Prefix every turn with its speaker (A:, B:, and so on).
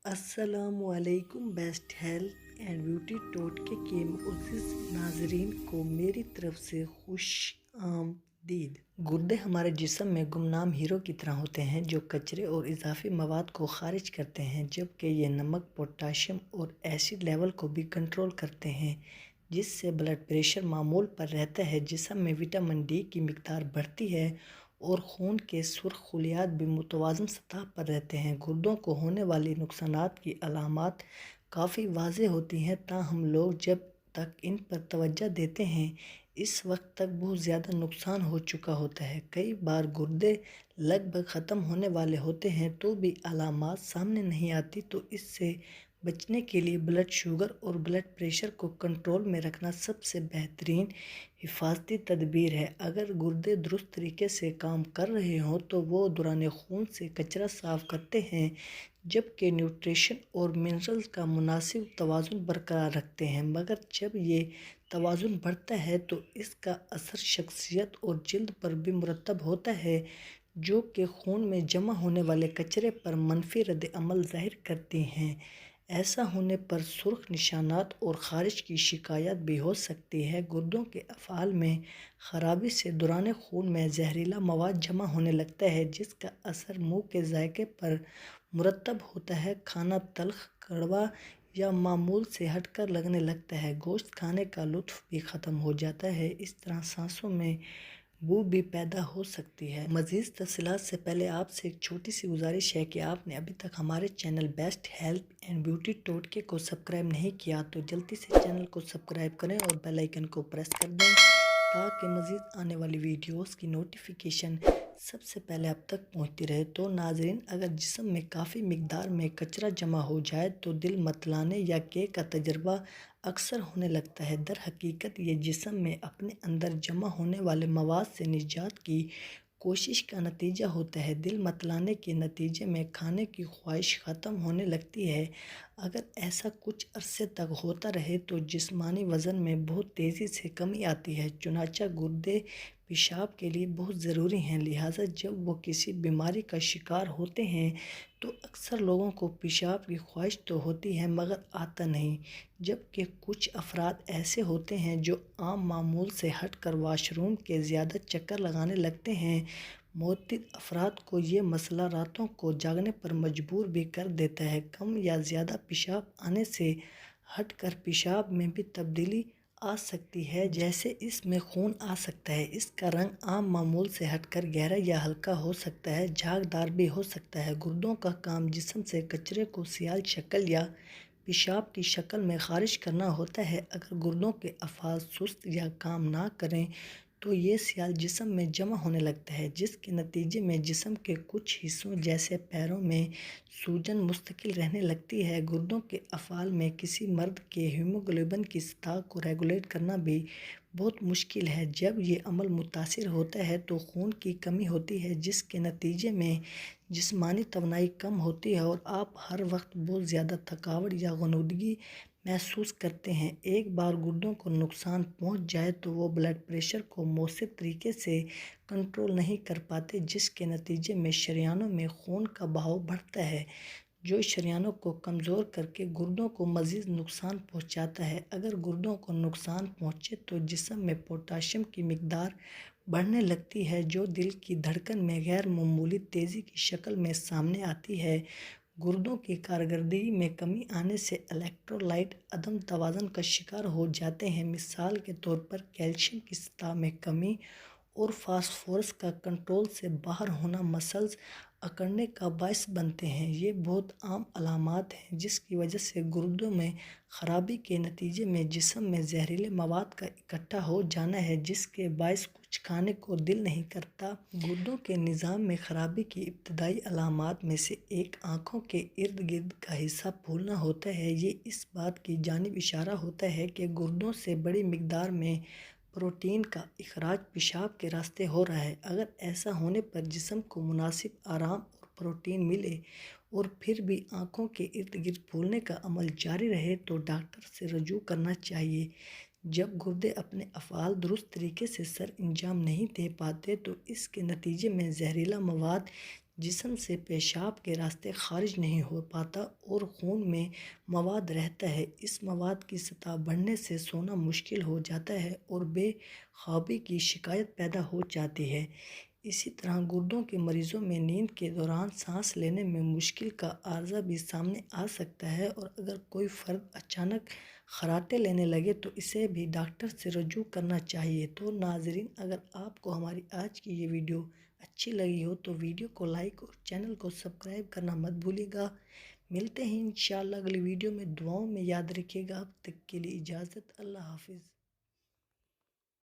A: السلام علیکم best health and beauty ٹوٹکے کے معزز ناظرین کو میری طرف سے خوش آمدید۔ گردے ہمارے جسم میں گمنام ہیرو کی طرح ہوتے ہیں جو کچرے اور اضافی مواد کو خارج کرتے ہیں، جبکہ یہ نمک، پوٹاشیم اور ایسڈ لیول کو بھی کنٹرول کرتے ہیں، جس سے بلڈ پریشر معمول پر رہتا ہے، جسم میں وٹامن ڈی کی مقدار بڑھتی ہے اور خون کے سرخ خلیات بھی متوازن سطح پر رہتے ہیں۔ گردوں کو ہونے والی نقصانات کی علامات کافی واضح ہوتی ہیں، تاہم لوگ جب تک ان پر توجہ دیتے ہیں اس وقت تک بہت زیادہ نقصان ہو چکا ہوتا ہے۔ کئی بار گردے لگ بھگ ختم ہونے والے ہوتے ہیں تو بھی علامات سامنے نہیں آتی، تو اس سے بچنے کے لیے بلڈ شوگر اور بلڈ پریشر کو کنٹرول میں رکھنا سب سے بہترین حفاظتی تدبیر ہے۔ اگر گردے درست طریقے سے کام کر رہے ہوں تو وہ دوران خون سے کچرا صاف کرتے ہیں، جبکہ نیوٹریشن اور منرلز کا مناسب توازن برقرار رکھتے ہیں، مگر جب یہ توازن بڑھتا ہے تو اس کا اثر شخصیت اور جلد پر بھی مرتب ہوتا ہے، جو کہ خون میں جمع ہونے والے کچرے پر منفی رد عمل ظاہر کرتی ہیں۔ ایسا ہونے پر سرخ نشانات اور خارش کی شکایات بھی ہو سکتی ہے۔ گردوں کے افعال میں خرابی سے دوران خون میں زہریلا مواد جمع ہونے لگتا ہے، جس کا اثر منہ کے ذائقے پر مرتب ہوتا ہے۔ کھانا تلخ، کڑوا یا معمول سے ہٹ کر لگنے لگتا ہے۔ گوشت کھانے کا لطف بھی ختم ہو جاتا ہے۔ اس طرح سانسوں میں بو بھی پیدا ہو سکتی ہے۔ مزید تفصیلات سے پہلے آپ سے ایک چھوٹی سی گزارش ہے کہ آپ نے ابھی تک ہمارے channel best health and beauty ٹوٹکے کو سبسکرائب نہیں کیا تو جلدی سے چینل کو سبسکرائب کریں اور بیل آئیکن کو پریس کر دیں تاکہ مزید آنے والی ویڈیوز کی نوٹیفیکیشن سب سے پہلے آپ تک پہنچتی رہے۔ تو ناظرین، اگر جسم میں کافی مقدار میں کچرا جمع ہو جائے تو دل متلانے یا کیے کا تجربہ اکثر ہونے لگتا ہے۔ در حقیقت یہ جسم میں اپنے اندر جمع ہونے والے مواد سے نجات کی کوشش کا نتیجہ ہوتا ہے۔ دل متلانے کے نتیجے میں کھانے کی خواہش ختم ہونے لگتی ہے۔ اگر ایسا کچھ عرصے تک ہوتا رہے تو جسمانی وزن میں بہت تیزی سے کمی آتی ہے۔ چنانچہ گردے پیشاب کے لیے بہت ضروری ہیں، لہٰذا جب وہ کسی بیماری کا شکار ہوتے ہیں تو اکثر لوگوں کو پیشاب کی خواہش تو ہوتی ہے مگر آتا نہیں، جبکہ کچھ افراد ایسے ہوتے ہیں جو عام معمول سے ہٹ کر واش روم کے زیادہ چکر لگانے لگتے ہیں۔ معتدل افراد کو یہ مسئلہ راتوں کو جاگنے پر مجبور بھی کر دیتا ہے۔ کم یا زیادہ پیشاب آنے سے ہٹ کر پیشاب میں بھی تبدیلی آ سکتی ہے، جیسے اس میں خون آ سکتا ہے۔ اس کا رنگ عام معمول سے ہٹ کر گہرا یا ہلکا ہو سکتا ہے، جھاگدار بھی ہو سکتا ہے۔ گردوں کا کام جسم سے کچرے کو سیال شکل یا پیشاب کی شکل میں خارج کرنا ہوتا ہے۔ اگر گردوں کے افعال سست یا کام نہ کریں تو یہ سیال جسم میں جمع ہونے لگتا ہے، جس کے نتیجے میں جسم کے کچھ حصوں جیسے پیروں میں سوجن مستقل رہنے لگتی ہے۔ گردوں کے افعال میں کسی مرد کے ہیموگلوبن کی سطح کو ریگولیٹ کرنا بھی بہت مشکل ہے۔ جب یہ عمل متاثر ہوتا ہے تو خون کی کمی ہوتی ہے، جس کے نتیجے میں جسمانی توانائی کم ہوتی ہے اور آپ ہر وقت بہت زیادہ تھکاوٹ یا غنودگی محسوس کرتے ہیں۔ ایک بار گردوں کو نقصان پہنچ جائے تو وہ بلڈ پریشر کو مؤثر طریقے سے کنٹرول نہیں کر پاتے، جس کے نتیجے میں شریانوں میں خون کا بہاؤ بڑھتا ہے، جو شریانوں کو کمزور کر کے گردوں کو مزید نقصان پہنچاتا ہے۔ اگر گردوں کو نقصان پہنچے تو جسم میں پوٹاشیم کی مقدار بڑھنے لگتی ہے، جو دل کی دھڑکن میں غیر معمولی تیزی کی شکل میں سامنے آتی ہے۔ گردوں کی کارکردگی میں کمی آنے سے الیکٹرولائٹ عدم توازن کا شکار ہو جاتے ہیں۔ مثال کے طور پر کیلشیم کی سطح میں کمی اور فاسفورس کا کنٹرول سے باہر ہونا مسلز اکڑنے کا باعث بنتے ہیں۔ یہ بہت عام علامات ہیں جس کی وجہ سے گردوں میں خرابی کے نتیجے میں جسم میں زہریلے مواد کا اکٹھا ہو جانا ہے، جس کے باعث کچھ کھانے کو دل نہیں کرتا۔ گردوں کے نظام میں خرابی کی ابتدائی علامات میں سے ایک آنکھوں کے ارد گرد کا حصہ پھولنا ہوتا ہے۔ یہ اس بات کی جانب اشارہ ہوتا ہے کہ گردوں سے بڑی مقدار میں پروٹین کا اخراج پیشاب کے راستے ہو رہا ہے۔ اگر ایسا ہونے پر جسم کو مناسب آرام اور پروٹین ملے اور پھر بھی آنکھوں کے ارد گرد پھولنے کا عمل جاری رہے تو ڈاکٹر سے رجوع کرنا چاہیے۔ جب گردے اپنے افعال درست طریقے سے سر انجام نہیں دے پاتے تو اس کے نتیجے میں زہریلا مواد جسم سے پیشاب کے راستے خارج نہیں ہو پاتا اور خون میں مواد رہتا ہے۔ اس مواد کی سطح بڑھنے سے سونا مشکل ہو جاتا ہے اور بے خوابی کی شکایت پیدا ہو جاتی ہے۔ اسی طرح گردوں کے مریضوں میں نیند کے دوران سانس لینے میں مشکل کا عارضہ بھی سامنے آ سکتا ہے، اور اگر کوئی فرد اچانک خراٹے لینے لگے تو اسے بھی ڈاکٹر سے رجوع کرنا چاہیے۔ تو ناظرین، اگر آپ کو ہماری آج کی یہ ویڈیو اچھی لگی ہو تو ویڈیو کو لائک اور چینل کو سبسکرائب کرنا مت بھولیے گا۔ ملتے ہیں انشاءاللہ اگلی ویڈیو میں، دعاؤں میں یاد رکھیے گا۔ اب تک کے لیے اجازت، اللہ حافظ۔